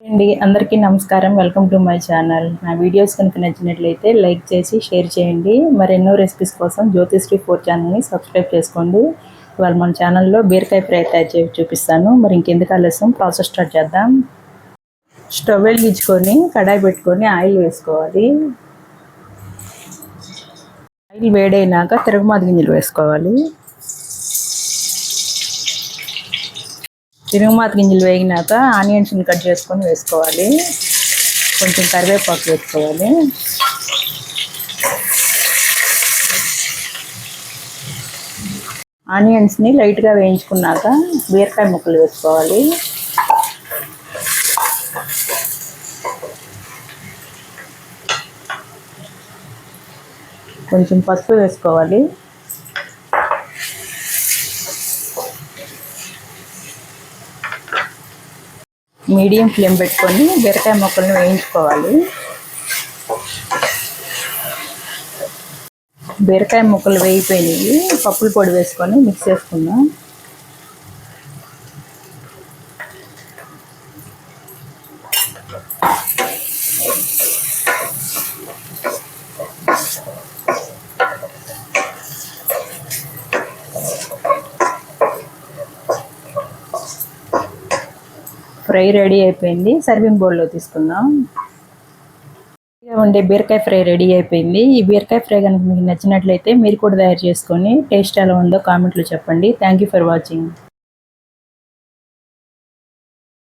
అండి అందరికీ నమస్కారం. Welcome to my channel. నా వీడియోస్ కనుక నచ్చినట్లయితే లైక్ చేసి షేర్ చేయండి. మరెన్నో రెసిపీస్ కోసం జ్యోతిశ్రీ 4 ఛానల్ని సబ్స్క్రైబ్ చేసుకోండి. ఇవాళ మన ఛానల్లో బీరకాయ ఫ్రై తయారు చేసి చూపిస్తాను. మరి ఇంకెందుకు ఆలస్యం, ప్రాసెస్ స్టార్ట్ చేద్దాం. స్టవ్ వెలిగించుకొని కడాయి పెట్టుకొని ఆయిల్ వేసుకోవాలి. ఆయిల్ వేడైనాక తిరగమాత గింజలు వేసుకోవాలి. తిరగమాత గింజలు వేగినాక ఆనియన్స్ని కట్ చేసుకొని వేసుకోవాలి. కొంచెం కరివేపాకు వేసుకోవాలి. ఆనియన్స్ని లైట్గా వేయించుకున్నాక బీరకాయ ముక్కలు వేసుకోవాలి. కొంచెం పసుపు వేసుకోవాలి. మీడియం ఫ్లేమ్ పెట్టుకొని బీరకాయ ముక్కలను వేయించుకోవాలి. బీరకాయ ముక్కలు వేగిపోయినాయి. పప్పుల పొడి వేసుకొని మిక్స్ చేసుకుందాం. ఫ్రై రెడీ అయిపోయింది. సర్వింగ్ బౌల్లో తీసుకుందాం. ఉండే బీరకాయ ఫ్రై రెడీ అయిపోయింది. ఈ బీరకాయ ఫ్రై కనుక మీకు నచ్చినట్లయితే మీరు కూడా తయారు చేసుకొని టేస్ట్ ఎలా ఉందో కామెంట్లో చెప్పండి. Thank you for watching.